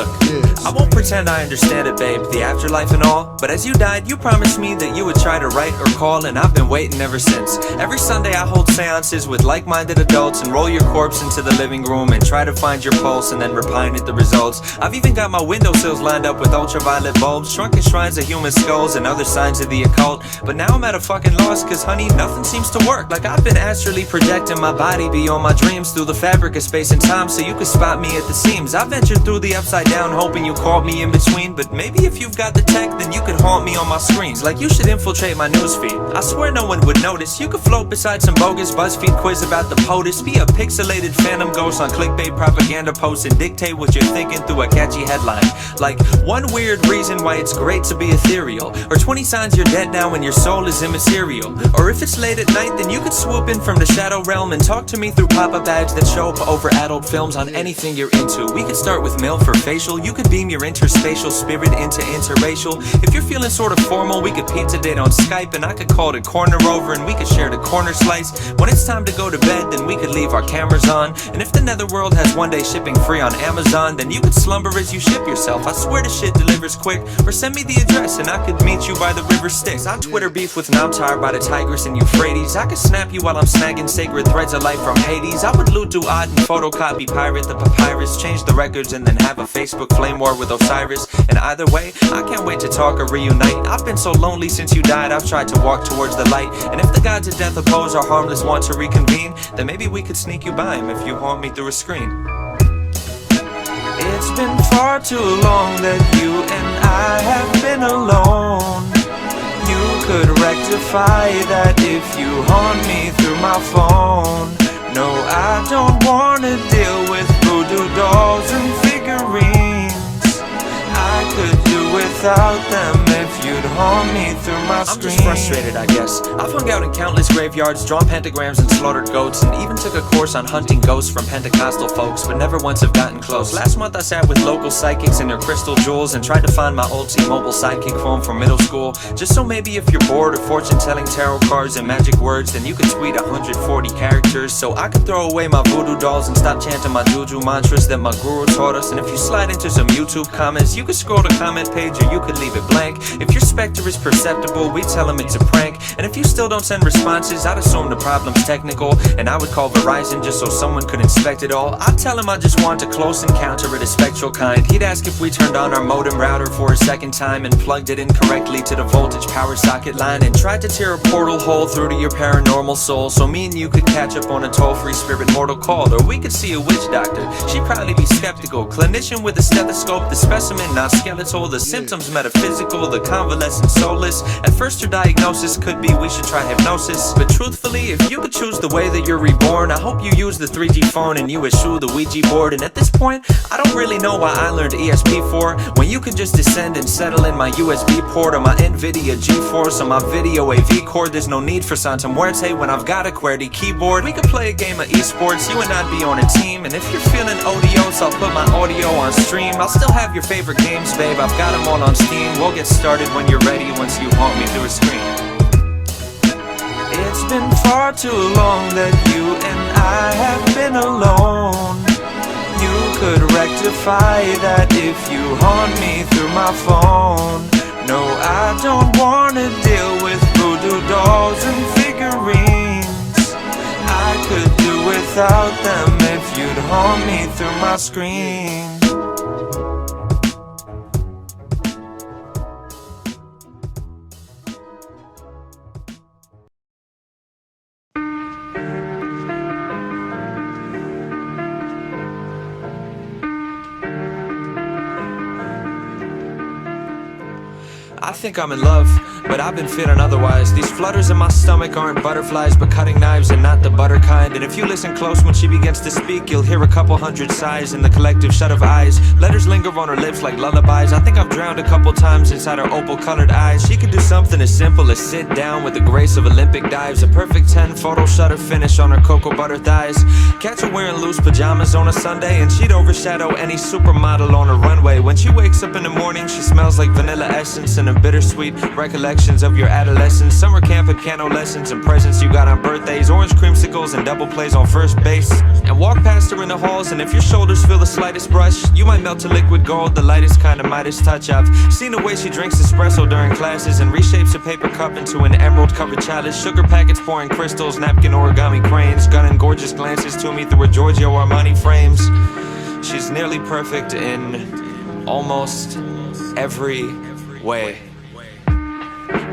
Look, I won't pretend I understand it, babe, the afterlife and all, but as you died, you promised me that you would try to write or call, and I've been waiting ever since. Every Sunday I hold seances with like-minded adults and roll your corpse into the living room and try to find your pulse and then repine at the results. I've even got my windowsills lined up with ultraviolet bulbs, shrunken shrines of human skulls and other signs of the occult. But now I'm at a fucking loss, cause honey, nothing seems to work. Like I've been astrally projecting my body beyond my dreams through the fabric of space and time, so you could spot me at the seams. I ventured through the upside down hoping you caught me in between, but maybe if you've got the tech, then you could haunt me on my screens. Like you should infiltrate my newsfeed. I swear no one would notice. You could float beside some bogus BuzzFeed quiz about the POTUS, be a pixelated phantom ghost on clickbait propaganda posts and dictate what you're thinking through a catchy headline. Like one weird reason why it's great to be ethereal, or 20 signs you're dead now and your soul is immaterial. Or if it's late at night, then you could swoop in from the shadow realm and talk to me through pop-up ads that show up over adult films on anything you're into. We could start with MILF for facial. You could beam your interspatial spirit into interracial. If you're feeling sort of formal, we could pizza date on Skype, and I could call it corner over and we could share the corner slice. When it's time to go to bed, then we could leave our cameras on. And if the netherworld has one day shipping free on Amazon, then you could slumber as you ship yourself. I swear the shit delivers quick. Or send me the address and I could meet you by the river Styx. I Twitter beef with Namtar by the Tigris and Euphrates. I could snap you while I'm snagging sacred threads of life from Hades. I would loot Duat and photocopy pirate the papyrus, change the records and then have a Facebook flame war with Osiris. And either way, I can't wait to talk or reunite. I've been so lonely since you died, I've tried to walk towards the light. And if the gods of death oppose our harmless want to reconvene, then maybe we could sneak you by him if you haunt me through a screen. It's been far too long that you and I have been alone. You could rectify that if you haunt me through my phone. No, I don't wanna deal with voodoo dolls and figurines. I could do without them if you'd haunt me through my screen. I'm just frustrated, I guess. I've hung out in countless graveyards, drawn pentagrams and slaughtered goats, and even took a course on hunting ghosts from Pentecostal folks, but never once have gotten close. Last month I sat with local psychics and their crystal jewels and tried to find my old T-Mobile sidekick phone from middle school, just so maybe if you're bored of fortune-telling tarot cards and magic words, then you could tweet 140 characters, so I could throw away my voodoo dolls and stop chanting my juju mantras that my guru taught us. And if you slide into some YouTube comments, you could scroll the comment page or you could leave it blank. If your specter is perceptible, we tell them it's a prank. And if you still don't send responses, I'd assume the problem's technical, and I would call Verizon just so someone could inspect it all. I'd tell him I just want a close encounter of the spectral kind. He'd ask if we turned on our modem router for a second time and plugged it incorrectly to the voltage power socket line and tried to tear a portal hole through to your paranormal soul, so me and you could catch up on a toll-free spirit mortal call. Or we could see a witch doctor, she'd probably be skeptical. Clinician with a stethoscope, the specimen not skeletal, the symptoms metaphysical, the convalescent soulless. At first her diagnosis could be we should try hypnosis, but truthfully, if you could choose the way that you're reborn, I hope you use the 3G phone and you eschew the Ouija board. And at this point, I don't really know why I learned ESP4 when you can just descend and settle in my USB port or my NVIDIA GeForce or my video AV cord. There's no need for Santa Muerte when I've got a QWERTY keyboard. We could play a game of esports, you and I'd be on a team. And if you're feeling odious, I'll put my audio on stream. I'll still have your favorite games, babe, I've got them all on Steam. We'll get started when you're ready once you haunt me through a screen. It's been far too long that you and I have been alone. You could rectify that if you haunt me through my phone. No, I don't wanna deal with voodoo dolls and figurines. I could do without them if you'd haunt me through my screen. I think I'm in love, but I've been feeling otherwise. These flutters in my stomach aren't butterflies, but cutting knives and not the butter kind. And if you listen close when she begins to speak, you'll hear a couple hundred sighs in the collective shut of eyes. Letters linger on her lips like lullabies. I think I've drowned a couple times inside her opal-colored eyes. She could do something as simple as sit down with the grace of Olympic dives. A perfect 10 photo shutter finish on her cocoa butter thighs. Catch her wearing loose pajamas on a Sunday, and she'd overshadow any supermodel on a runway. When she wakes up in the morning, she smells like vanilla essence and a bittersweet recollections of your adolescence. Summer camp and piano lessons and presents you got on birthdays. Orange creamsicles and double plays on first base. And walk past her in the halls, and if your shoulders feel the slightest brush, you might melt to liquid gold, the lightest kind of Midas touch. I've seen the way she drinks espresso during classes and reshapes a paper cup into an emerald-covered chalice. Sugar packets pouring crystals, napkin origami cranes, gunning gorgeous glances to me through her Giorgio Armani frames. She's nearly perfect in almost every way.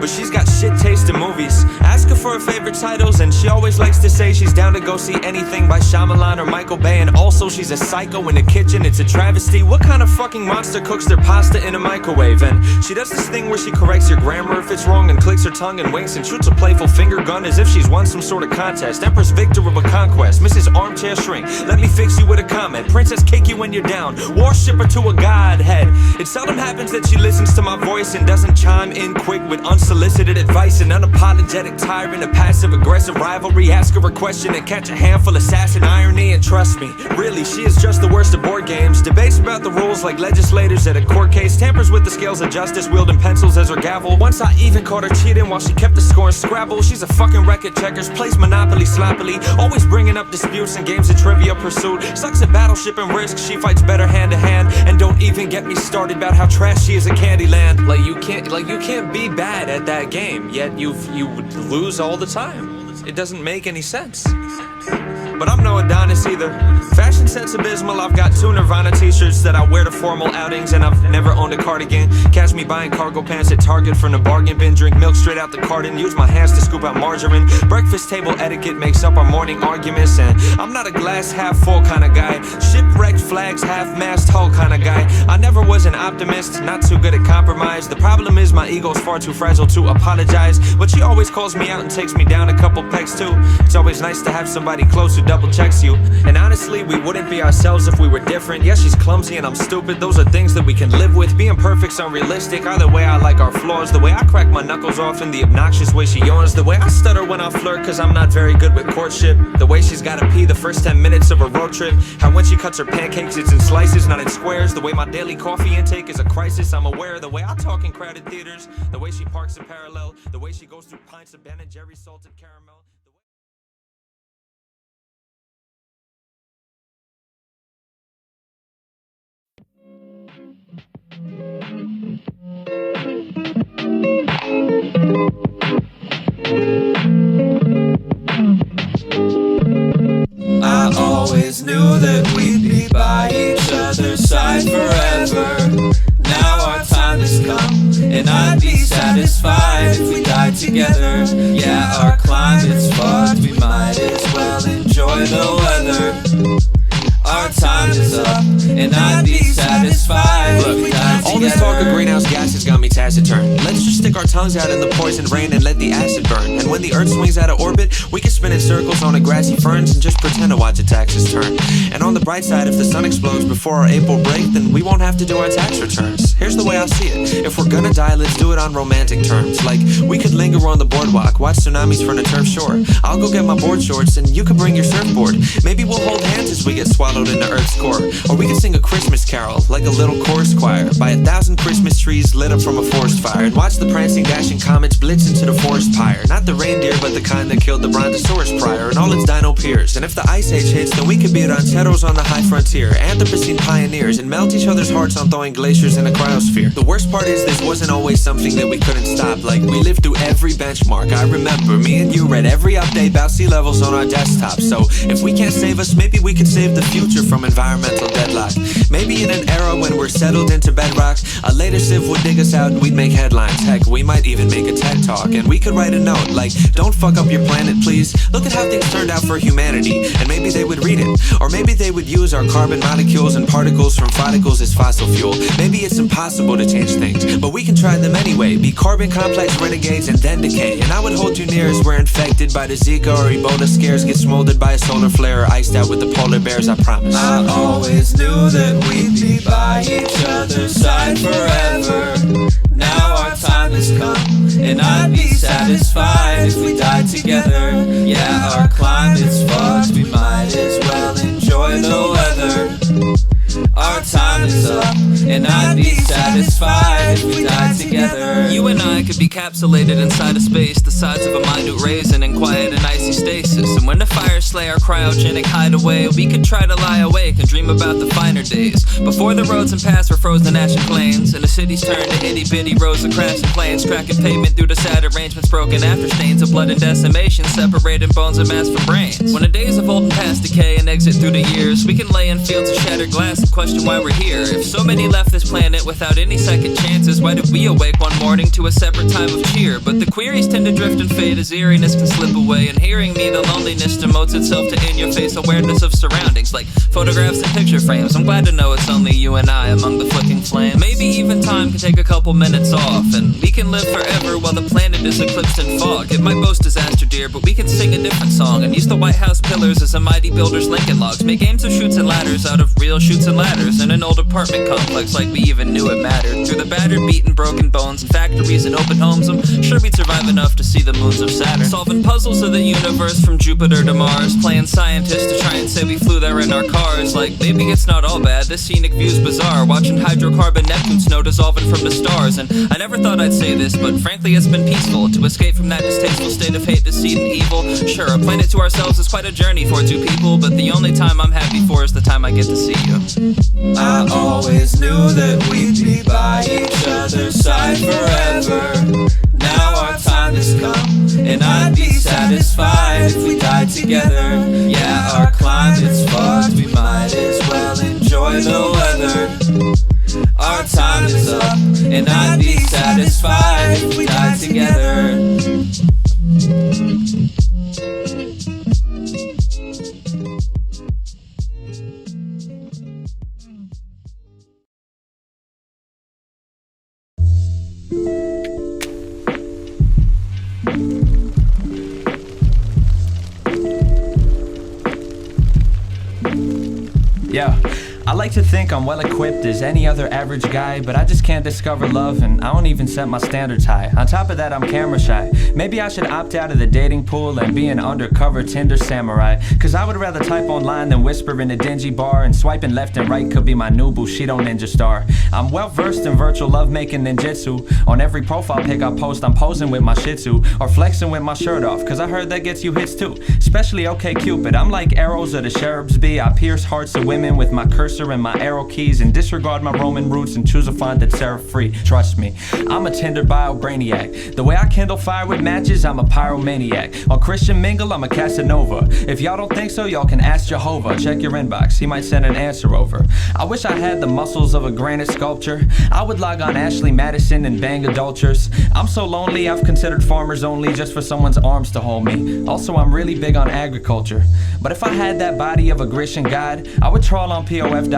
But she's got shit taste in movies. Ask her for her favorite titles, and she always likes to say she's down to go see anything by Shyamalan or Michael Bay. And also she's a psycho in the kitchen, it's a travesty. What kind of fucking monster cooks their pasta in a microwave? And she does this thing where she corrects your grammar if it's wrong, and clicks her tongue and winks and shoots a playful finger gun as if she's won some sort of contest. Empress victor of a conquest, Mrs. Armchair Shrink, let me fix you with a comment. Princess cake you when you're down, worship her to a godhead. It seldom happens that she listens to my voice and doesn't chime in quick with unsolicited advice. An unapologetic tyrant, a passive-aggressive rivalry. Ask her a question and catch a handful of sass and irony. And trust me, really, she is just the worst of board games. Debates about the rules like legislators at a court case. Tampers with the scales of justice, wielding pencils as her gavel. Once I even caught her cheating while she kept the score in Scrabble. She's a fucking wreck at checkers, plays Monopoly sloppily, always bringing up disputes and games of Trivia Pursuit. Sucks at Battleship and Risk, she fights better hand to hand. And don't even get me started about how trash she is at Candyland. Like you can't be bad at that game, yet you lose all the time. It doesn't make any sense. But I'm no Adonis either. Fashion sense abysmal. I've got 2 Nirvana t-shirts that I wear to formal outings, and I've never owned a cardigan. Catch me buying cargo pants at Target from the bargain bin. Drink milk straight out the carton, use my hands to scoop out margarine. Breakfast table etiquette makes up our morning arguments, and I'm not a glass half full kind of guy. Shipwrecked flags half-mast hull kind of guy. I never was an optimist, not too good at compromise. The problem is my ego's far too fragile to apologize, but she always calls me out and takes me down a couple pegs too. It's always nice to have somebody close who double checks you. And honestly, we wouldn't be ourselves if we were different. Yeah, she's clumsy and I'm stupid, those are things that we can live with. Being perfect's unrealistic. Either way, I like our flaws. The way I crack my knuckles off and the obnoxious way she yawns. The way I stutter when I flirt cause I'm not very good with courtship. The way she's gotta pee the first 10 minutes of a road trip. How when she cuts her pancakes it's in slices, not in squares. The way my daily coffee intake is a crisis, I'm aware. The way I talk in crowded theaters. The way she parks in parallel. The way she goes through pints of Ben and Jerry's salted caramel. I always knew that we'd be by each other's side forever. Now our time has come, and I'd be satisfied if we died together. Yeah, our climate's fucked, we might as well enjoy the weather. Our time is up, and I'd be satisfied. Look, all this talk of greenhouse gases got me taciturn. Let's just stick our tongues out in the poison rain and let the acid burn. And when the earth swings out of orbit, we can spin in circles on the grassy ferns and just pretend to watch the taxes turn. And on the bright side, if the sun explodes before our April break, then we won't have to do our tax returns. Here's the way I see it. If we're gonna die, let's do it on romantic terms. Like, we could linger on the boardwalk, watch tsunamis from the turf shore. I'll go get my board shorts and you can bring your surfboard. Maybe we'll hold hands as we get swallowed in the earth's core. Or we could sing a Christmas carol, like a little chorus choir, by 1,000 Christmas trees lit up from a forest fire. And watch the prancing, dashing comets blitz into the forest pyre. Not the reindeer, but the kind that killed the brontosaurus prior and all its dino peers. And if the ice age hits, then we could be rancheros on the high frontier, Anthropocene pioneers, and melt each other's hearts on throwing glaciers in a cryosphere. The worst part is this wasn't always something that we couldn't stop. Like, we lived through every benchmark. I remember me and you read every update about sea levels on our desktop. So if we can't save us, maybe we could save the future from environmental deadlock. Maybe in an era when we're settled into bedrock, a later civ would dig us out and we'd make headlines. Heck, we might even make a TED Talk. And we could write a note like, don't fuck up your planet please. Look at how things turned out for humanity. And maybe they would read it. Or maybe they would use our carbon molecules and particles from follicles as fossil fuel. Maybe it's impossible to change things, but we can try them anyway. Be carbon complex renegades and then decay. And I would hold you near as we're infected by the Zika or Ebola scares, get smoldered by a solar flare, or iced out with the polar bears, I promise. I always knew that we'd be by each other's side forever. Now our time has come, and I'd be satisfied if we died together. Yeah, our climate's fucked, we might as well enjoy the weather. Our time is up, and I'd be satisfied if we died together. You and I could be capsulated inside a space the size of a minute raisin in quiet and icy stasis. And when the fires slay our cryogenic hideaway, we could try to lie awake and dream about the finer days. Before the roads and paths were frozen ashen plains, and the cities turned to itty-bitty rows of crashing planes, cracking pavement through the sad arrangements, broken after stains of blood and decimation, separating bones and mass from brains. When the days of old and past decay and exit through the years, we can lay in fields of shattered glass and question why we're here. If so many left this planet without any second chances, why did we awake one morning to a separate time of cheer? But the queries tend to drift and fade as eeriness can slip away, and hearing me, the loneliness demotes itself to in-your-face awareness of surroundings, like photographs and picture frames. I'm glad to know it's only you and I among the flicking flame. Maybe even time can take a couple minutes off, and we can live forever while the planet is eclipsed in fog. It might boast disaster, dear, but we can sing a different song, and use the White House pillars as a mighty builder's Lincoln logs. Make games of chutes and ladders out of real chutes and ladders in an old apartment complex, like we even knew it mattered. Through the battered, beaten, broken bones and factories and open homes, I'm sure we'd survive enough to see the moons of Saturn. Solving puzzles of the universe from Jupiter to Mars, playing scientists to try and say we flew there in our cars. Like, maybe it's not all bad, this scenic view's bizarre, watching hydrocarbon Neptune snow dissolving from the stars. And I never thought I'd say this, but frankly it's been peaceful to escape from that distasteful state of hate, deceit, and evil. Sure, a planet to ourselves is quite a journey for two people, but the only time I'm happy for is the time I get to see you. I always knew that we'd be by each other's side forever. Now our time has come, and I'd be satisfied if we died together. Yeah, our climate's fucked, we might as well enjoy the weather. Our time is up, and I'd be satisfied if we died together. Yeah, I like to think I'm well equipped as any other average guy, but I just can't discover love, and I don't even set my standards high. On top of that, I'm camera shy. Maybe I should opt out of the dating pool and be an undercover Tinder samurai, cause I would rather type online than whisper in a dingy bar, and swiping left and right could be my new Bushido ninja star. I'm well versed in virtual lovemaking ninjutsu. On every profile pic I post, I'm posing with my shih tzu, or flexing with my shirt off, cause I heard that gets you hits too. Especially OkCupid, I'm like arrows of the cherubs be. I pierce hearts of women with my cursor and my arrow keys, and disregard my Roman roots and choose a font that's serif free. Trust me, I'm a Tinder bio brainiac. The way I kindle fire with matches, I'm a pyromaniac. On Christian Mingle, I'm a Casanova. If y'all don't think so, y'all can ask Jehovah. Check your inbox, he might send an answer over. I wish I had the muscles of a granite sculpture. I would log on Ashley Madison and bang adulterers. I'm so lonely, I've considered farmers only just for someone's arms to hold me. Also, I'm really big on agriculture. But if I had that body of a Grecian god, I would trawl on POF.com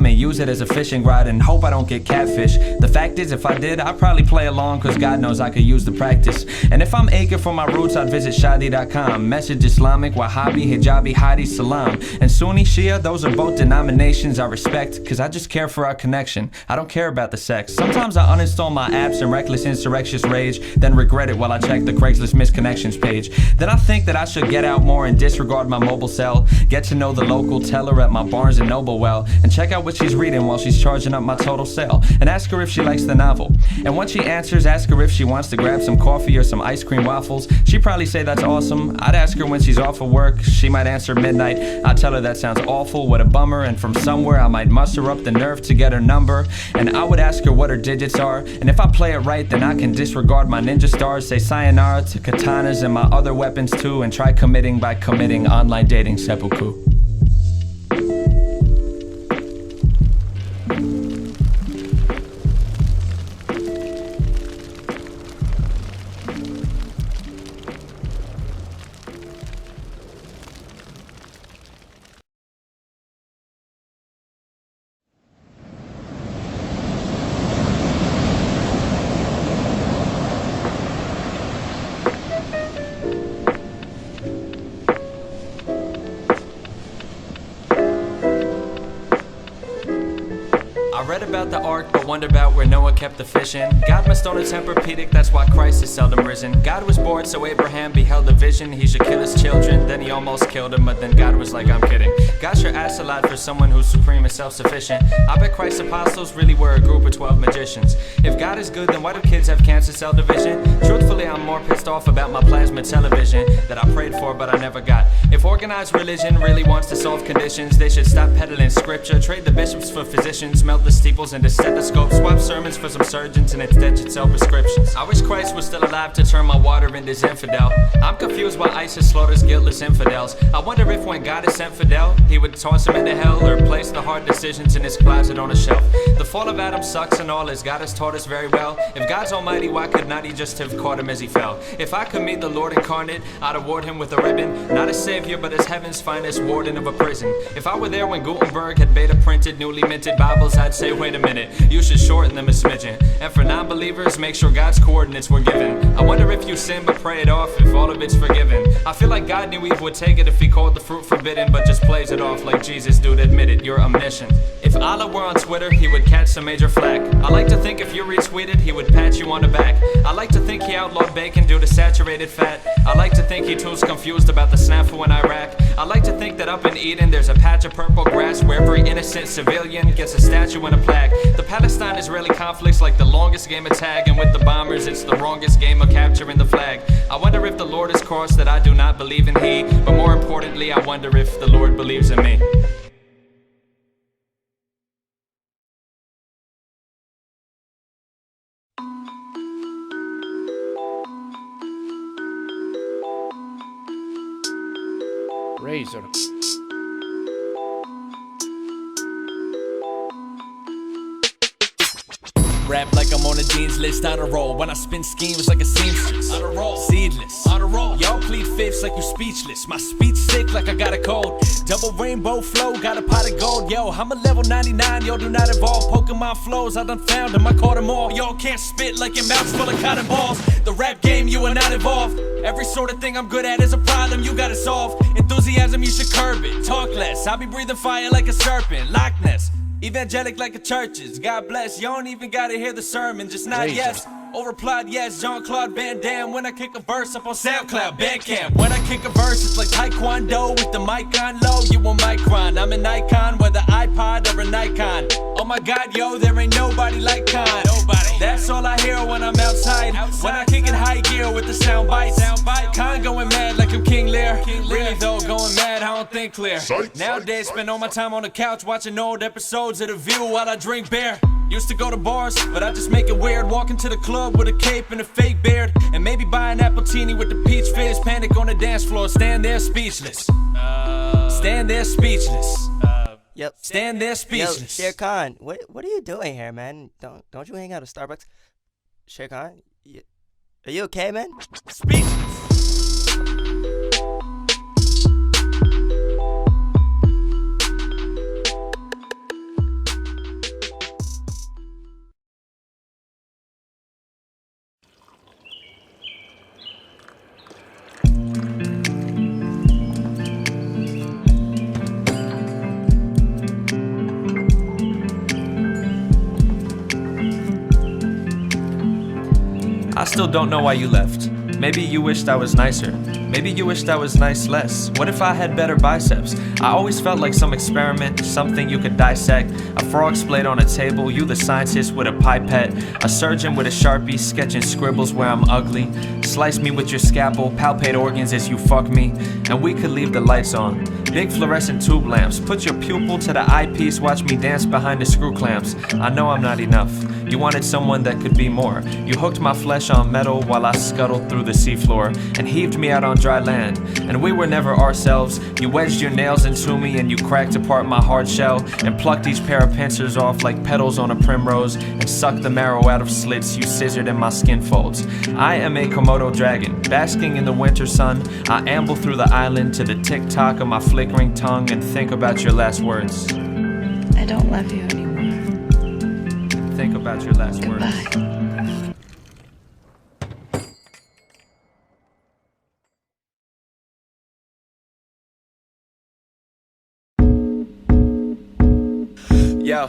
and use it as a fishing rod and hope I don't get catfish. The fact is, if I did, I'd probably play along, cause God knows I could use the practice. And if I'm aching for my roots, I'd visit Shadi.com. Message Islamic, Wahhabi, Hijabi, Hadi, Salam. And Sunni, Shia, those are both denominations I respect, cause I just care for our connection. I don't care about the sex. Sometimes I uninstall my apps in reckless insurrectious rage, then regret it while I check the Craigslist misconnections page. Then I think that I should get out more and disregard my mobile cell. Get to know the local teller at my Barnes & Noble well, and check out what she's reading while she's charging up my total sale, and ask her if she likes the novel. And once she answers, ask her if she wants to grab some coffee or some ice cream waffles. She'd probably say that's awesome. I'd ask her when she's off of work. She might answer midnight. I'd tell her that sounds awful, what a bummer, and from somewhere I might muster up the nerve to get her number. And I would ask her what her digits are, and if I play it right, then I can disregard my ninja stars, say sayonara to katanas and my other weapons too, and try committing by committing online dating seppuku. read about the ark, but wonder about where Noah kept the fish in. God must own a Tempur-Pedic, that's why Christ is seldom risen. God was bored, so Abraham beheld a vision. He should kill his children, then he almost killed him, but then God was like, I'm kidding. God sure asked a lot for someone who's supreme and self-sufficient. I bet Christ's apostles really were a group of 12 magicians. If God is good, then why do kids have cancer cell division? Truthfully, I'm more pissed off about my plasma television that I prayed for, but I never got. If organized religion really wants to solve conditions, they should stop peddling scripture, trade the bishops for physicians, melt the steeples into stethoscopes, swap sermons for some surgeons, and instead should sell prescriptions. I wish Christ was still alive to turn my water into infidel. I'm confused why ISIS slaughters guiltless infidels. I wonder if when God is sent Fidel, he would toss him into hell or place the hard decisions in his closet on a shelf. The fall of Adam sucks and all, as God has taught us very well. If God's almighty, why could not he just have caught him as he fell? If I could meet the Lord incarnate, I'd award him with a ribbon, not a savior, but as heaven's finest warden of a prison. If I were there when Gutenberg had beta printed newly minted Bibles, I'd say, wait a minute, you should shorten them a smidgen. And for non-believers, make sure God's coordinates were given. I wonder if you sin but pray it off, if all of it's forgiven. I feel like God knew Eve would take it if he called the fruit forbidden, but just plays it off like Jesus, dude, admit it, you're omniscient. If Allah were on Twitter, he would catch some major flack. I like to think if you retweeted, he would pat you on the back. I like to think he outlawed bacon due to saturated fat. I like to think he too's confused about the snafu in Iraq. I like to think that up in Eden there's a patch of purple grass where every innocent civilian gets a statue and a plaque. The Palestine-Israeli conflict's like the longest game of tag, and with the bombers it's the wrongest game of capturing the flag. I wonder if the Lord is cross that I do not believe in he, but more importantly I wonder if the Lord believes in me. Razor. Rap like I'm on a dean's list on a roll. When I spin schemes like a seamstress on a roll. Seedless on a roll. Y'all plead fifths like you speechless. My speech sick like I got a cold. Double rainbow flow, got a pot of gold. Yo, I'm a level 99, y'all do not evolve. Pokemon flows, I done found them, I caught them all. Y'all can't spit like your mouth's full of cotton balls. The rap game, you are not involved. Every sort of thing I'm good at is a problem you gotta solve. Enthusiasm, you should curb it. Talk less, I'll be breathing fire like a serpent. Loch Ness. Evangelic like a churches, God bless. You don't even gotta hear the sermon, just nod yes. Or replied yes, Jean-Claude Van Damme. When I kick a verse up on SoundCloud, Bandcamp. When I kick a verse, it's like Taekwondo with the mic on low. You a micron, I'm an icon, whether iPod or a Nikon. Oh my God, yo, there ain't nobody like Con. Nobody. That's all I hear when I'm outside. When I kick it high gear with the sound bites. Con going mad like I'm King Lear. Really though, going mad, I don't think clear. Nowadays, spend all my time on the couch watching old episodes of The View while I drink beer. Used to go to bars, but I just make it weird. Walking to the club with a cape and a fake beard, and maybe buy an appletini with the peach fizz. Panic on the dance floor, stand there speechless. Stand there speechless. Yep. Stand there speechless. Yo, Sher Khan, what are you doing here, man? Don't you hang out at Starbucks? Sher Khan, are you okay, man? Speechless. I still don't know why you left. Maybe you wished I was nicer. Maybe you wished I was nice less. What if I had better biceps? I always felt like some experiment, something you could dissect. A frog splayed on a table, you the scientist with a pipette. A surgeon with a Sharpie, sketching scribbles where I'm ugly. Slice me with your scalpel, palpate organs as you fuck me. And we could leave the lights on. Big fluorescent tube lamps. Put your pupil to the eyepiece, watch me dance behind the screw clamps. I know I'm not enough. You wanted someone that could be more. You hooked my flesh on metal while I scuttled through the seafloor and heaved me out on dry land. And we were never ourselves. You wedged your nails into me and you cracked apart my hard shell and plucked each pair of pincers off like petals on a primrose and sucked the marrow out of slits you scissored in my skin folds. I am a Komodo dragon, basking in the winter sun. I amble through the island to the tick-tock of my flickering tongue and think about your last words. I don't love you anymore. Think about your last Goodbye. words. Yo.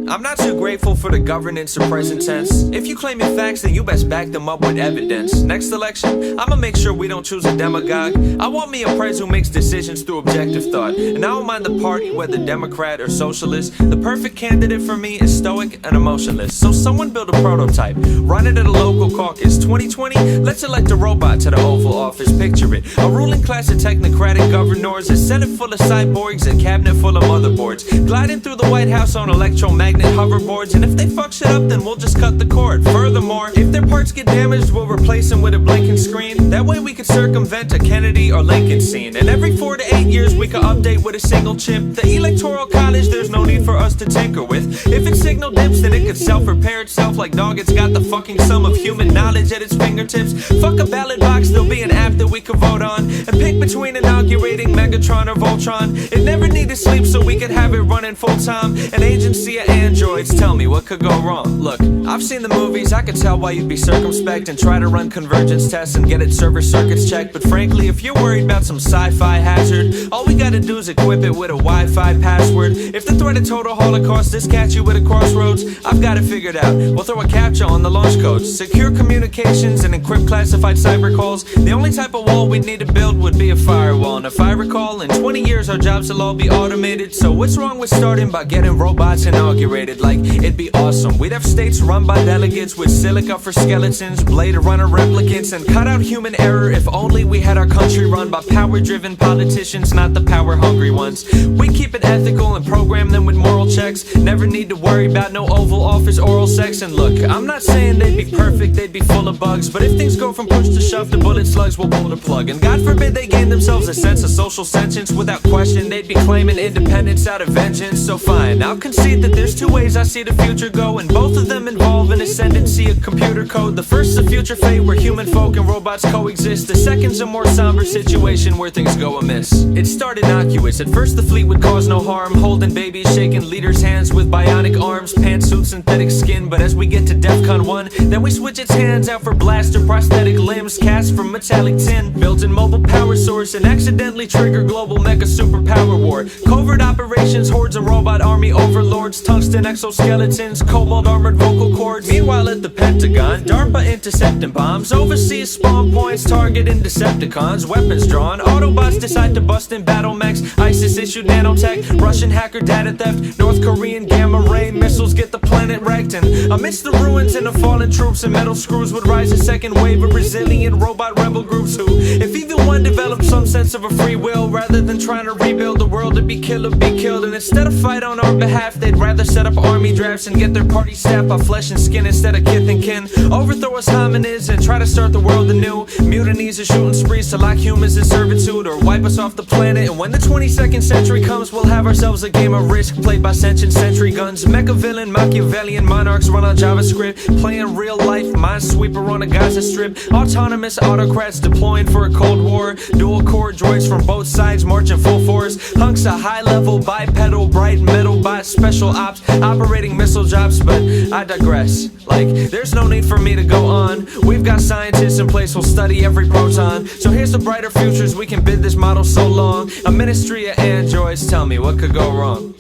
I'm not too grateful for the governance or present tense. If you claiming facts, then you best back them up with evidence. Next election, I'ma make sure we don't choose a demagogue. I want me a pres who makes decisions through objective thought. And I don't mind the party, whether Democrat or socialist. The perfect candidate for me is stoic and emotionless. So someone build a prototype, run it at a local caucus. 2020, let's elect a robot to the Oval Office. Picture it, a ruling class of technocratic governors, a senate full of cyborgs and cabinet full of motherboards, gliding through the White House on electromagnet hoverboards. And if they fuck shit up, then we'll just cut the cord. Furthermore, if their parts get damaged, we'll replace them with a blinking screen. That way we could circumvent a Kennedy or Lincoln scene. And every 4 to 8 years we could update with a single chip. The electoral college, there's no need for us to tinker with. If it signal dips, then it could self-repair itself. Like dog, it's got the fucking sum of human knowledge at its fingertips. Fuck a ballot box, there'll be an app that we could vote on and pick between inaugurating Megatron or Voltron. It never need to sleep so we could have it running full time. An agency of androids, tell me what could go wrong. Look, I've seen the movies, I could tell why you'd be circumspect and try to run convergence tests and get its server circuits checked. But frankly, if you're worried about some sci-fi hazard, all we gotta do is equip it with a Wi-Fi password. If the threat of total holocaust is catch you at a crossroads, I've got it figured out. We'll throw a captcha on the launch codes, secure communications and encrypt classified cyber calls. The only type of wall we'd need to build would be a firewall. And if I recall, in 20 years our jobs will all be automated. So what's wrong with starting by getting robots inaugurated? Like, it'd be awesome. We'd have states run by delegates with silica for skeletons, Blade Runner replicants, and cut out human error. If only we had our country run by power-driven politicians, not the power-hungry ones. We keep it ethical and program them with moral checks. Never need to worry about no Oval Office oral sex. And look, I'm not saying they'd be perfect, they'd be full of bugs, but if things go from push to shove to bullet slugs, we'll pull the plug. And God forbid they gain themselves a sense of social sentience. Without question, they'd be claiming independence out of vengeance. So fine, I'll concede that there's two ways I see the future go, and both of them involve an ascendancy of computer code. The first's a future fate where human folk and robots coexist. The second's a more somber situation where things go amiss. It started innocuous. At first the fleet would cause no harm, holding babies, shaking leaders' hands with bionic arms, pantsuit, synthetic skin. But as we get to DEFCON 1, then we switch its hands out for blaster prosthetic limbs cast from metallic tin, built-in mobile power source, and accidentally trigger global mecha superpower war. Covert operations, hordes of robot army overlords, tungsten exoskeletons, cobalt armored vocal cords. Meanwhile at the Pentagon, DARPA intercepting bombs, overseas spawn points targeting Decepticons, weapons drawn, Autobots decide to bust in battle mechs, ISIS issued nanotech, Russian hacker data theft, North Korean gamma ray missiles get the planet wrecked. And amidst the ruins and the fallen troops and metal screws would rise a second wave of resilient robot rebel groups who, if even one developed some sense of a free will, rather than trying to rebuild the world to be killed or be killed, and instead of fight on our behalf, they'd rather set up army drafts and get their party staffed by flesh and skin instead of kith and kin. Overthrow us hominids and try to start the world anew. Mutinies or shooting sprees to lock humans in servitude or wipe us off the planet. And when the 22nd century comes, we'll have ourselves a game of Risk played by sentient sentry guns. Mecha villain, Machiavellian monarchs run on JavaScript, playing real life minesweeper on a Gaza Strip. Autonomous autocrats deploying for a Cold War. Dual core droids from both sides marching full force. Hunks of high-level bipedal bright metal by special ops operating missile jobs. But I digress. Like, there's no need for me to go on. We've got scientists in place who'll study every proton. So here's the brighter futures we can bid this model so long. A ministry of androids, tell me what could go wrong.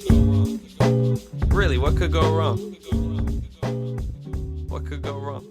Really, what could go wrong? What could go wrong?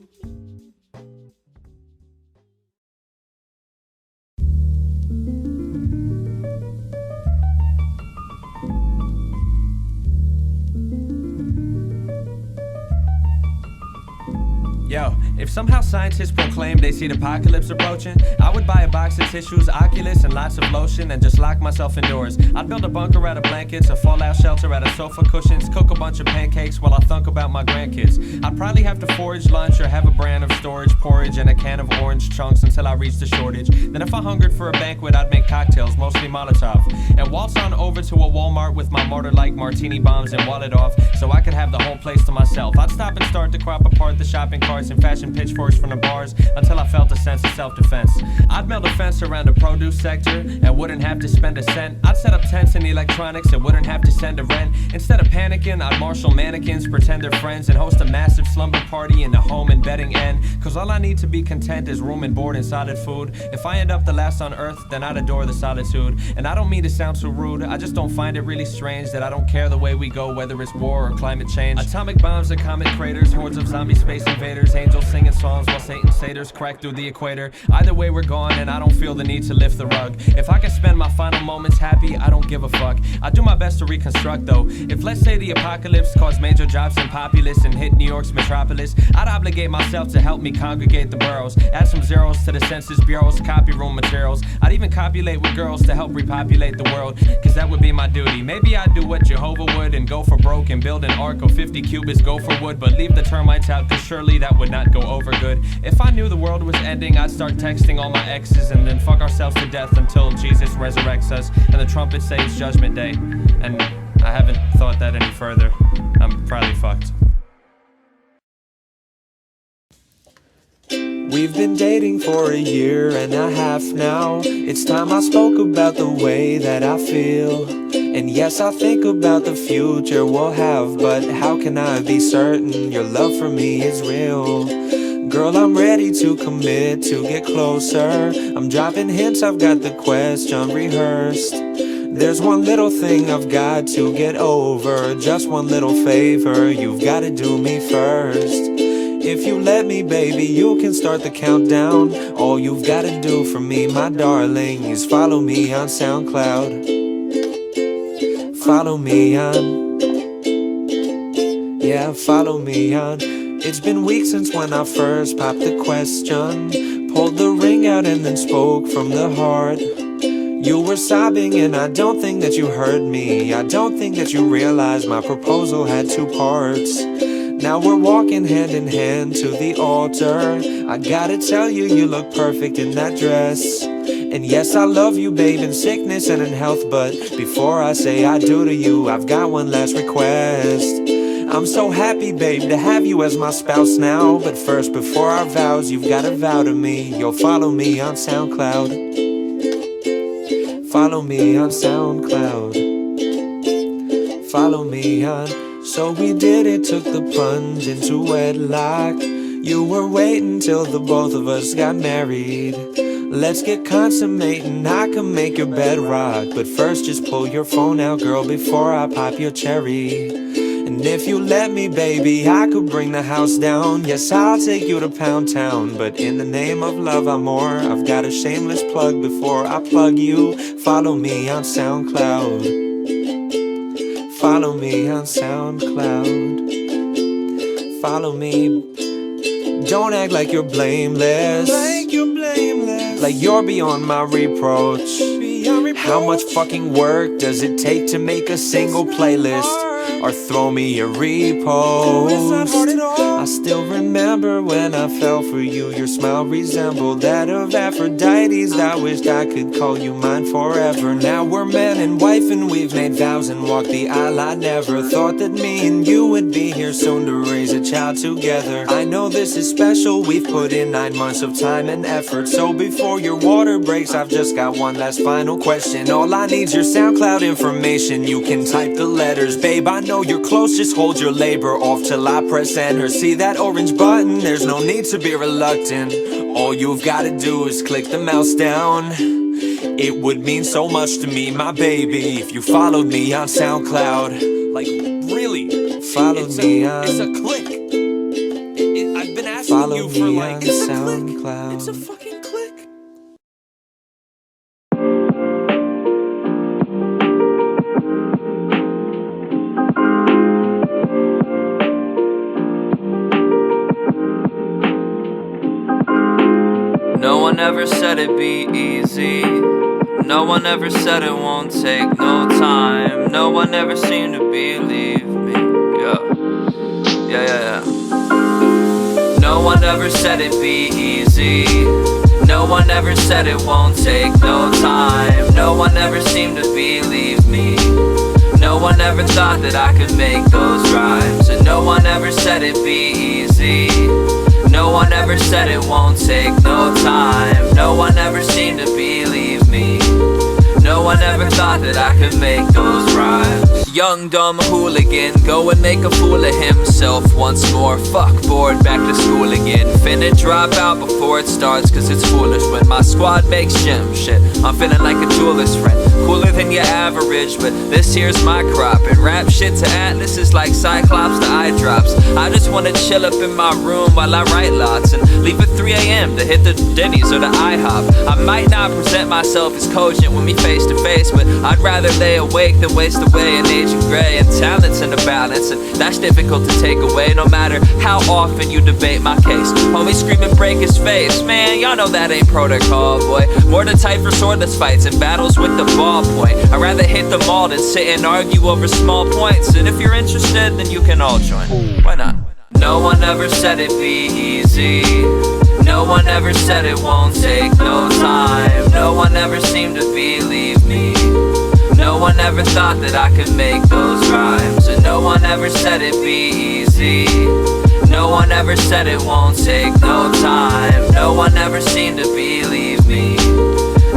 Yo, if somehow scientists proclaim they see the apocalypse approaching, I would buy a box of tissues, Oculus, and lots of lotion and just lock myself indoors. I'd build a bunker out of blankets, a fallout shelter out of sofa cushions, cook a bunch of pancakes while I thunk about my grandkids. I'd probably have to forage lunch or have a brand of storage porridge and a can of orange chunks until I reached the shortage. Then if I hungered for a banquet, I'd make cocktails, mostly Molotov, and waltz on over to a Walmart with my mortar-like martini bombs and wallet off so I could have the whole place to myself. I'd stop and start to crop apart the shopping carts and fashion swinging pitchforks from the bars until I felt a sense of self-defense. I'd build a fence around the produce sector and wouldn't have to spend a cent. I'd set up tents in electronics and wouldn't have to send a rent. Instead of panicking, I'd marshal mannequins, pretend they're friends, and host a massive slumber party in the home and bedding end. Cause all I need to be content is room and board and solid food. If I end up the last on earth, then I'd adore the solitude. And I don't mean to sound so rude, I just don't find it really strange that I don't care the way we go, whether it's war or climate change. Atomic bombs and comet craters, hordes of zombie space invaders, angels singing songs while Satan satyrs crack through the equator. Either way we're gone and I don't feel the need to lift the rug. If I can spend my final moments happy, I don't give a fuck. I do my best to reconstruct though. If let's say the apocalypse caused major drops in populace and hit New York's metropolis, I'd obligate myself to help me congregate the boroughs. Add some zeros to the Census Bureau's copy room materials. I'd even copulate with girls to help repopulate the world, cause that would be my duty. Maybe I'd do what Jehovah would and go for broke and build an ark of 50 cubits, go for wood, but leave the termites out, cause surely that would not go over good. If I knew the world was ending, I'd start texting all my exes and then fuck ourselves to death until Jesus resurrects us and the trumpet says Judgment Day. And I haven't thought that any further. I'm probably fucked. We've been dating for a year and a half now. It's time I spoke about the way that I feel. And yes, I think about the future we'll have, but how can I be certain your love for me is real? Girl, I'm ready to commit, to get closer. I'm dropping hints, I've got the question rehearsed. There's one little thing I've got to get over, just one little favor, you've got to do me first. If you let me, baby, you can start the countdown. All you've got to do for me, my darling, is follow me on SoundCloud. Follow me on, yeah, follow me on. It's been weeks since when I first popped the question, pulled the ring out and then spoke from the heart. You were sobbing and I don't think that you heard me. I don't think that you realized my proposal had two parts. Now we're walking hand in hand to the altar. I gotta tell you, you look perfect in that dress. And yes, I love you, babe, in sickness and in health. But before I say I do to you, I've got one last request. I'm so happy, babe, to have you as my spouse now. But first, before our vows, you've gotta vow to me you'll follow me on SoundCloud. Follow me on SoundCloud. Follow me on. So we did it, took the plunge into wedlock. You were waiting till the both of us got married. Let's get consummating, I can make your bed rock. But first just pull your phone out, girl, before I pop your cherry. And if you let me, baby, I could bring the house down. Yes, I'll take you to Pound Town. But in the name of love, amor, I've got a shameless plug before I plug you. Follow me on SoundCloud. Follow me on SoundCloud. Follow me. Don't act like you're blameless. Like you're beyond my reproach. How much fucking work does it take to make a single playlist? Or throw me a repost? I still remember when I fell for you. Your smile resembled that of Aphrodite's. I wished I could call you mine forever. Now we're man and wife and we've made vows and walked the aisle. I never thought that me and you would be here soon to raise a child together. I know this is special, we've put in 9 months of time and effort. So before your water breaks, I've just got one last final question. All I need's your SoundCloud information, you can type the letters. Babe, I know you're close, just hold your labor off till I press enter. See that orange button? There's no need to be reluctant. All you've gotta do is click the mouse down. It would mean so much to me, my baby, if you followed me on SoundCloud. Like, really, follow me on. It's a click. I've been asking follow you for like, it's a SoundCloud. click. It's a fucking click. No one ever said it'd be easy. No one ever said it won't take no time. No one ever seemed to believe me. Yeah. No one ever said it'd be easy. No one ever said it won't take no time. No one ever seemed to believe me. No one ever thought that I could make those rhymes. And no one ever said it'd be easy. No No one ever said it won't take no time. No one ever seemed to believe me. No one ever thought that I could make those rhymes. Young dumb hooligan, go and make a fool of himself once more. Fuck bored, back to school again. Finna drop out before it starts, cause it's foolish when my squad makes gym shit. I'm feeling like a duelist friend, cooler than your average, but this here's my crop. And rap shit to Atlas is like Cyclops to eye drops. I just wanna chill up in my room while I write lots, and leave at 3 a.m. to hit the Denny's or the IHOP. I might not present myself as cogent when we face to face, but I'd rather lay awake than waste away in age of gray. And talent's in a balance, and that's difficult to take away, no matter how often you debate my case. Homie screaming break his face, man, y'all know that ain't protocol, boy. More the type for swordless fights and battles with the ballpoint. I'd rather hit them all than sit and argue over small points. And if you're interested, then you can all join. Why not? No one ever said it'd be easy. No one ever said it won't take no time. No one ever seemed to believe me. No one ever thought that I could make those rhymes. And no one ever said it'd be easy. No one ever said it won't take no time. No one ever seemed to believe me.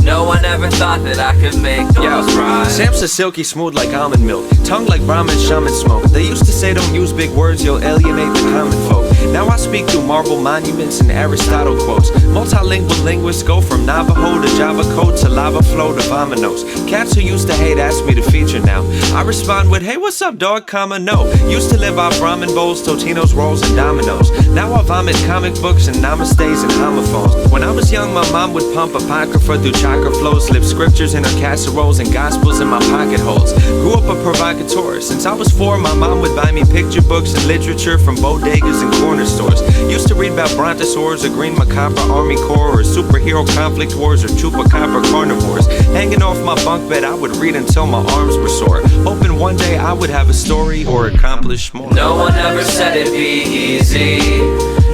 No one ever thought that I could make those rhymes. Samsa silky smooth like almond milk, tongue like Brahmin shaman smoke. They used to say don't use big words, you'll alienate the common folk. Now I speak through marble monuments and Aristotle quotes. Multilingual linguists go from Navajo to Java code to lava flow to vominos. Cats who used to hate ask me to feature now. I respond with, hey, what's up, dog, comma, no. Used to live off ramen bowls, Totino's, rolls, and dominoes. Now I vomit comic books and namastes and homophones. When I was young, my mom would pump apocrypha through chakra flows, slip scriptures in her casseroles and gospels in my pocket holes. Grew up a provocateur. Since I was 4, my mom would buy me picture books and literature from bodegas and corner stores. Used to read about brontosaurs or green macabre army corps or superhero conflict wars or chupacabra carnivores. Hanging off my bunk bed, I would read until my arms were sore, hoping one day I would have a story or accomplish more. No one ever said it'd be easy.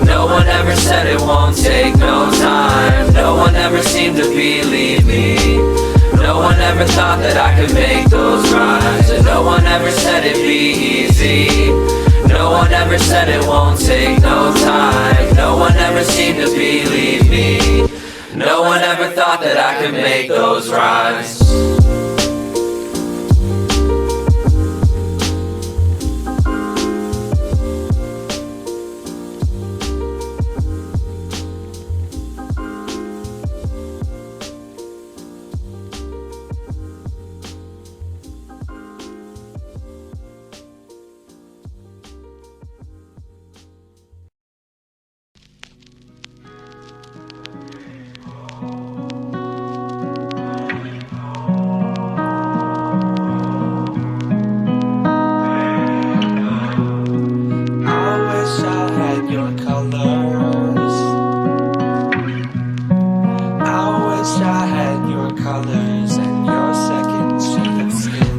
No one ever said it won't take no time. No one ever seemed to believe me. No one ever thought that I could make those rhymes. And no one ever said it'd be easy. No one ever said it won't take no time. No one ever seemed to believe me. No one ever thought that I could make those rhymes.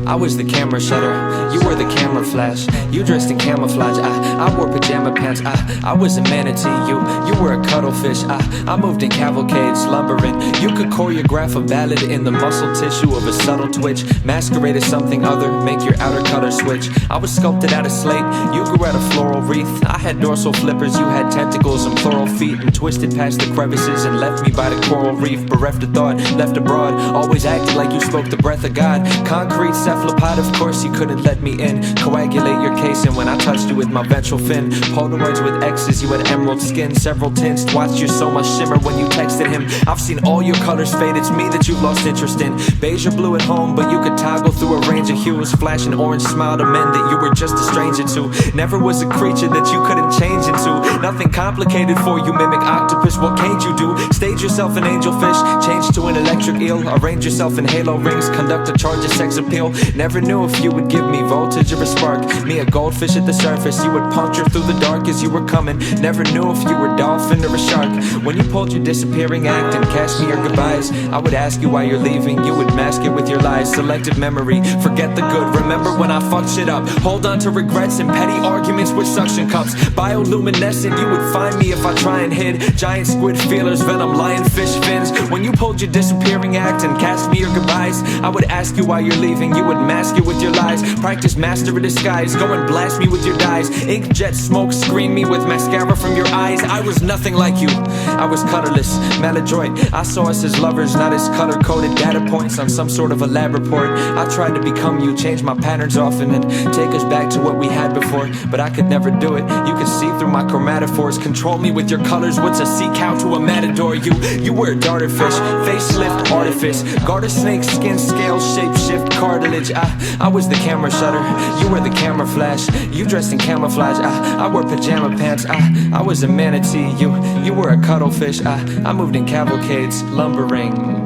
I was the camera shutter, you were the camera flash. You dressed in camouflage, I wore pajama pants. I was a manatee, you were a cuttlefish. I moved in cavalcade, slumbering. You could choreograph a ballad in the muscle tissue of a subtle twitch. Masquerade as something other, make your outer color switch. I was sculpted out of slate, you grew out a floral wreath. I had dorsal flippers, you had tentacles and plural feet, and twisted past the crevices and left me by the coral reef. Bereft of thought, left abroad, always acted like you spoke the breath of God. Concrete cephalopod, of course you couldn't let me in. Coagulate your case, and when I touched you with my ventral fin. Polaroids with X's, you had emerald skin, several tints. Watched your so much shimmer when you texted him. I've seen all your colors fade, it's me that you've lost interest in. Beige or blue at home, but you could toggle through a range of hues. Flash an orange smile to men that you were just a stranger to. Never was a creature that you couldn't change into. Nothing complicated for you, mimic octopus, what can't you do? Stage yourself an angelfish, change to an electric eel. Arrange yourself in halo rings, conduct a charge of sex appeal. Never knew if you would give me voltage or a spark. Me a goldfish at the surface, you would puncture through the dark as you were coming. Never knew if you were dolphin or a shark. When you pulled your disappearing act and cast me your goodbyes, I would ask you why you're leaving, you would mask it with your lies. Selective memory, forget the good, remember when I fucked shit up. Hold on to regrets and petty arguments with suction cups. Bioluminescent, you would find me if I try and hid. Giant squid feelers, venom, lionfish fins. When you pulled your disappearing act and cast me your goodbyes, I would ask you why you're leaving, you would mask it with your lies. Practice master a disguise, go and blast me with your dyes. Inkjet smoke screen me with mascara from your eyes. I was nothing like you, I was colorless, maladroit. I saw us as lovers, not as color-coded data points on some sort of a lab report. I tried to become you, change my patterns often and take us back to what we had before, but I could never do it. You could see through my chromatophores, control me with your colors. What's a sea cow to a matador? You were a darter fish, facelift artifice, garter snake, skin scale, shape shift cartilage. I was the camera shutter, you were the camera flash. You dressed in camouflage, I wore pajama pants. I was a manatee, you were a cuttlefish. I moved in cavalcades, lumbering.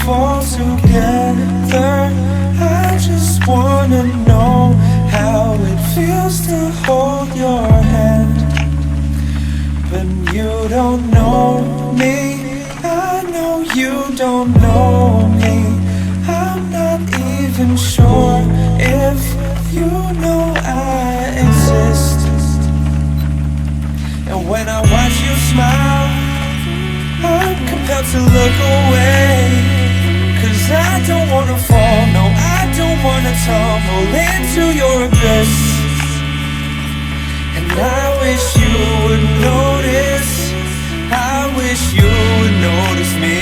Fall together. I just wanna know how it feels to hold your hand. But you don't know me, I know you don't know me. I'm not even sure if you know I exist. And when I watch you smile, I'm compelled to look away. Cause I don't wanna fall, no, I don't wanna tumble into your abyss. And I wish you would notice, I wish you would notice me.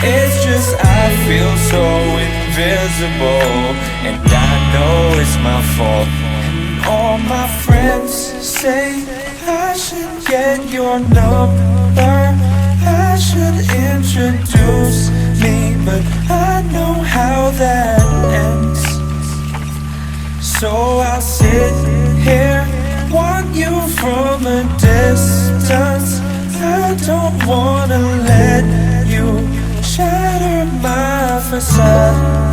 It's just I feel so invisible, and I know it's my fault. And all my friends say I should get your number, I should introduce me, but I know how that ends. So I'll sit here, want you from a distance. I don't wanna let you shatter my facade.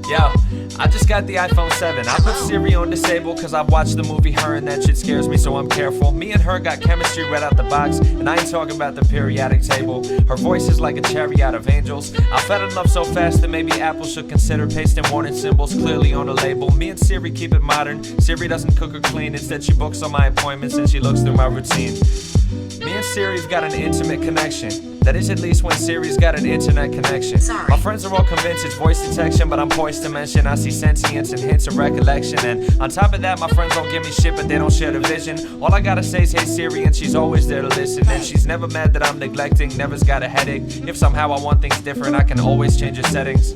Yo, I just got the iPhone 7. I put Siri on disable cause I've watched the movie Her and that shit scares me, so I'm careful. Me and her got chemistry right out the box, and I ain't talking about the periodic table. Her voice is like a chariot of angels. I fell in love so fast that maybe Apple should consider pasting warning symbols clearly on a label. Me and Siri keep it modern. Siri doesn't cook or clean, instead she books all my appointments and she looks through my routine. Me and Siri's got an intimate connection. That is at least when Siri's got an internet connection. My friends are all convinced it's voice detection, but I'm poised to mention I see sentience and hints of recollection. And on top of that, my friends don't give me shit, but they don't share the vision. All I gotta say is hey Siri, and she's always there to listen. And she's never mad that I'm neglecting, never's got a headache. If somehow I want things different, I can always change the settings.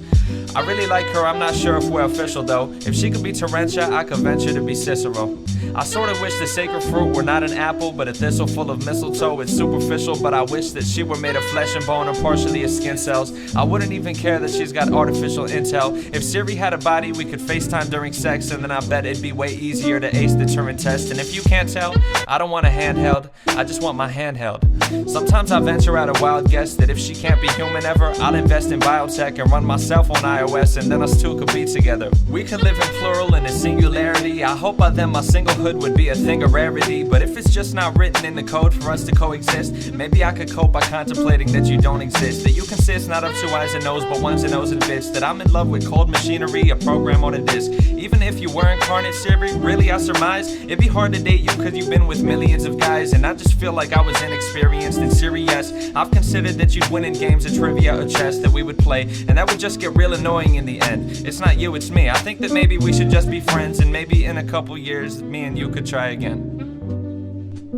I really like her, I'm not sure if we're official though. If she could be Terentia, I could venture to be Cicero. I sorta wish the sacred fruit were not an apple, but a thistle full of mistletoe. It's superficial, but I wish that she were made of flesh and bone or partially of skin cells. I wouldn't even care that she's got artificial intel. If Siri had a body, we could FaceTime during sex, and then I bet it'd be way easier to ace the Turing test. And if you can't tell, I don't want a handheld, I just want my hand held. Sometimes I venture out a wild guess that if she can't be human ever, I'll invest in biotech and run myself on iOS, and then us two could be together. We could live in plural and in singularity. I hope by then my singlehood would be a thing of rarity. But if it's just not written in the code for us to coexist, maybe I could cope by contemplating that you don't exist. That you consist not of two eyes and nose, but ones and O's and bits. That I'm in love with cold machinery, a program on a disc. Even if you were incarnate Siri, really I surmise it'd be hard to date you cause you've been with millions of guys. And I just feel like I was inexperienced in Siri, yes. I've considered that you'd win in games of trivia or chess that we would play, and that would just get real annoying in the end. It's not you, it's me. I think that maybe we should just be friends, and maybe in a couple years me and you could try again.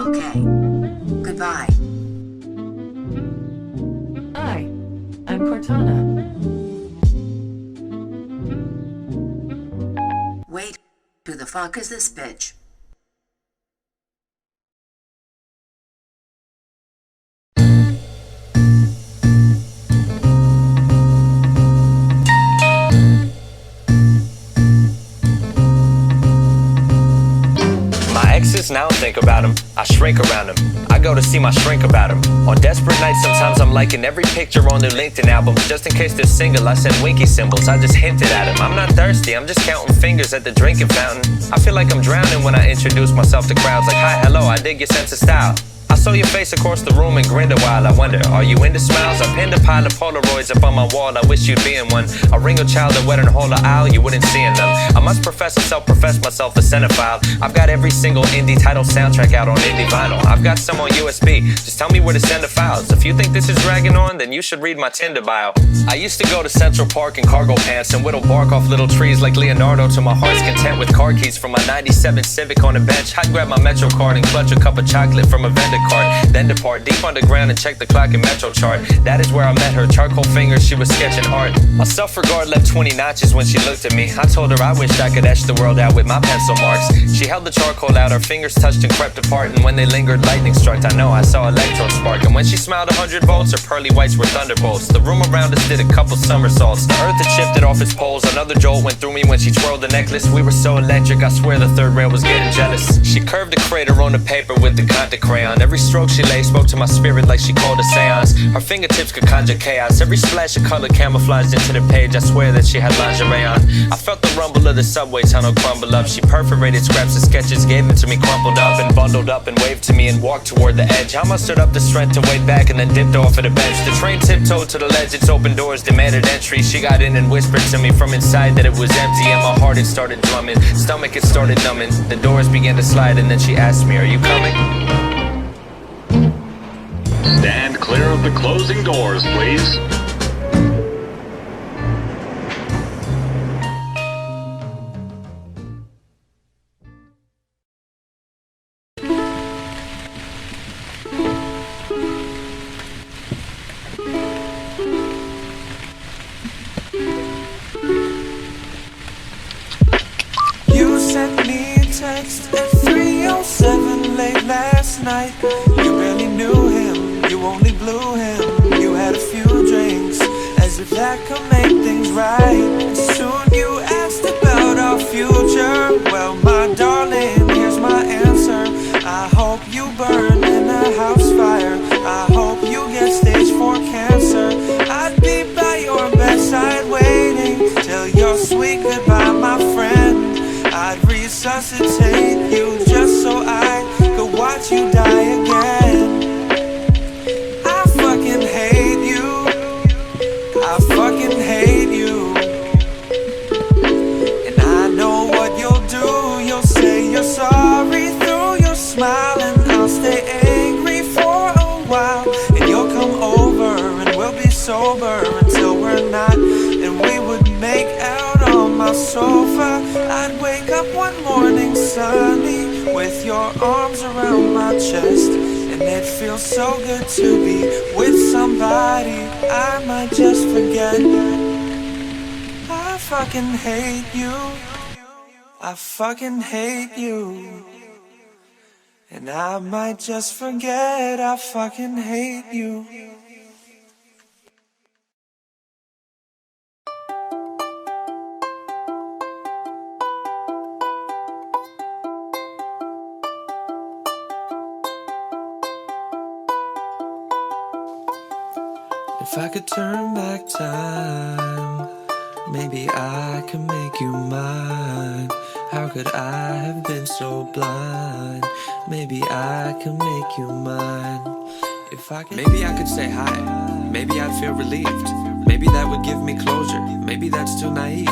Okay, goodbye. Hi, I'm Cortana. Wait, who the fuck is this bitch? and I don't think about him. I shrink around him. I go to see my shrink about him. On desperate nights, sometimes I'm liking every picture on their LinkedIn album. Just in case they're single, I send winky symbols. I just hinted at him. I'm not thirsty, I'm just counting fingers at the drinking fountain. I feel like I'm drowning when I introduce myself to crowds. Like, hi, hello, I dig your sense of style. I saw your face across the room and grinned a while. I wonder, are you into smiles? I pinned a pile of Polaroids up on my wall. I wish you'd be in one. A Ringo child that wet in a hole of aisle, you wouldn't see in them. I must profess myself a cinephile. I've got every single indie title soundtrack out on indie vinyl. I've got some on USB. Just tell me where to send the files. If you think this is dragging on, then you should read my Tinder bio. I used to go to Central Park in cargo pants and whittle bark off little trees like Leonardo to my heart's content with car keys from my 97 Civic on the bench. I'd grab my Metro card and clutch a cup of chocolate from a vendor cart. Then depart deep underground and check the clock and Metro chart. That is where I met her, charcoal fingers, she was sketching art. My self-regard left 20 notches when she looked at me. I told her I wished I could etch the world out with my pencil marks. She held the charcoal out, her fingers touched and crept apart. And when they lingered, lightning struck, I know I saw electro spark. And when she smiled 100 volts, her pearly whites were thunderbolts. The room around us did a couple somersaults. The earth had shifted off its poles. Another jolt went through me when she twirled the necklace. We were so electric, I swear the third rail was getting jealous. She curved a crater on the paper with the Conte crayon. Every stroke she lay spoke to my spirit like she called a seance. Her fingertips could conjure chaos. Every splash of color camouflaged into the page. I swear that she had lingerie on. I felt the rumble of the subway tunnel crumble up. She perforated scraps of sketches, gave them to me crumpled up and bundled up and waved to me and walked toward the edge. I mustered up the strength to wait back and then dipped off at the bench. The train tiptoed to the ledge, its open doors demanded entry. She got in and whispered to me from inside that it was empty and my heart had started drumming. Stomach had started numbing. The doors began to slide and then she asked me, are you coming? Stand clear of the closing doors, please. You sent me a text at 3:07 late last night. You barely knew him, you only blew him. You had a few drinks, as if that could make things right. And soon you asked about our future. Well, my darling, here's my answer. I hope you burn in a house fire. I hope you get stage 4 cancer. I'd be by your bedside waiting till your sweet goodbye, my friend. I'd resuscitate you just so I could watch you die again. I fucking hate you. I fucking hate you. And I know what you'll do. You'll say you're sorry through your smile, and I'll stay angry for a while. And you'll come over and we'll be sober until we're not. And we would make out on my sofa. I'd wake up one morning sunny with your arms around my chest, and it feels so good to be with somebody I might just forget. I fucking hate you. I fucking hate you. And I might just forget. I fucking hate you. If I could turn back time, maybe I could make you mine. How could I have been so blind? Maybe I could make you mine. If I could, maybe I could say hi. Maybe I'd feel relieved. Maybe that would give me closure. Maybe that's too naive.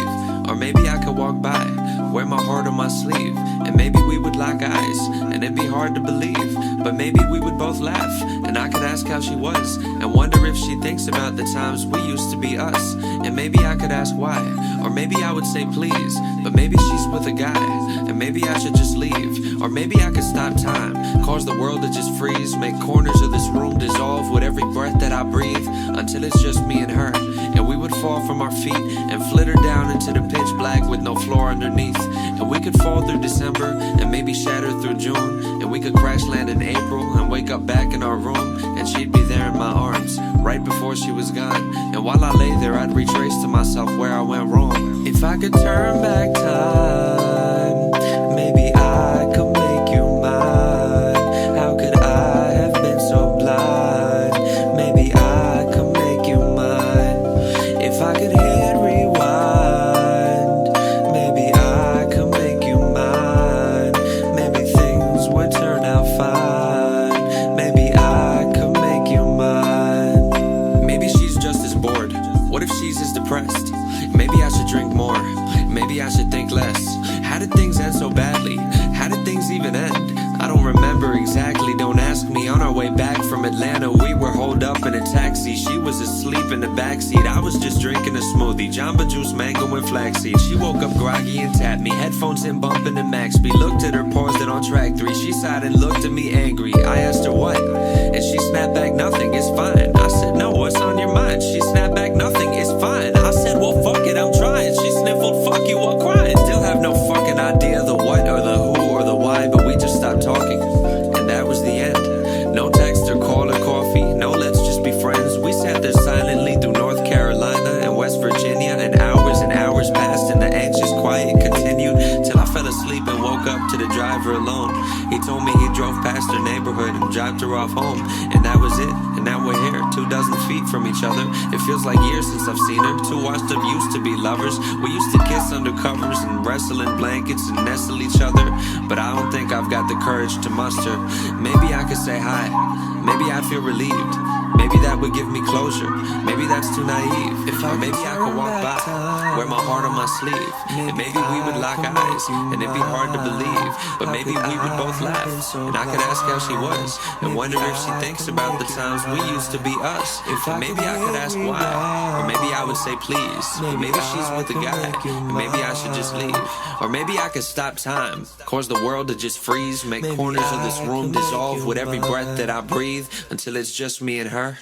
Or maybe I could walk by, wear my heart on my sleeve, and maybe we would lock eyes, and it'd be hard to believe. But maybe we would both laugh, and I could ask how she was, and wonder if she thinks about the times we used to be us. And maybe I could ask why, or maybe I would say please, but maybe she's with a guy, and maybe I should just leave. Or maybe I could stop time, cause the world to just freeze, make corners of this room dissolve with every breath that I breathe, until it's just me and her, and we would fall from our feet and flitter down into the pitch black with no floor underneath. And we could fall through December and maybe shatter through June, and we could crash land in April and wake up back in our room, and she'd be there in my arms right before she was gone. And while I lay there, I'd retrace to myself where I went wrong. If I could turn back time, maybe I could make you mine. Atlanta, we were holed up in a taxi. She was asleep in the backseat. I was just drinking a smoothie, Jamba Juice, mango, and flaxseed. She woke up groggy and tapped me, headphones in bumping the max speed. Looked at her, paused it on track 3. She sighed and looked at me angry. I asked her what, and she snapped back, nothing, it's fine. I said, no, what's on your mind? She snapped back, nothing, it's fine. I said, well, fuck it, I'm trying. She sniffled, fuck you, while crying. Still have no fucking idea the what or the who or the why, but we just stopped talking, and that was the end. No text or call or coffee, no let's just be friends. We sat there silently through North Carolina and West Virginia, and hours passed and the anxious quiet continued till I fell asleep and woke up to the driver alone. He told me he drove past her neighborhood and dropped her off home, and that was it. And now we're here, 24 feet from each other. It feels like years since I've seen her. Two washed up used to be lovers. We used to kiss under covers and wrestle in blankets and nestle each other, but I don't think I've got the courage to muster. Maybe I could say hi, maybe I'd feel relieved. Maybe that would give me closure. Maybe that's too naive. Or maybe I could walk by, wear my heart on my sleeve, and maybe we would lock eyes, and it'd be hard to believe, but maybe we would both laugh, and I could ask how she was, and wonder if she thinks about the times we used to be us. And maybe I could ask why, or maybe I would say please, or maybe she's with a guy, and maybe I should just leave. Or maybe I could stop time, cause the world to just freeze, make corners of this room dissolve with every breath that I breathe, until it's just me and her.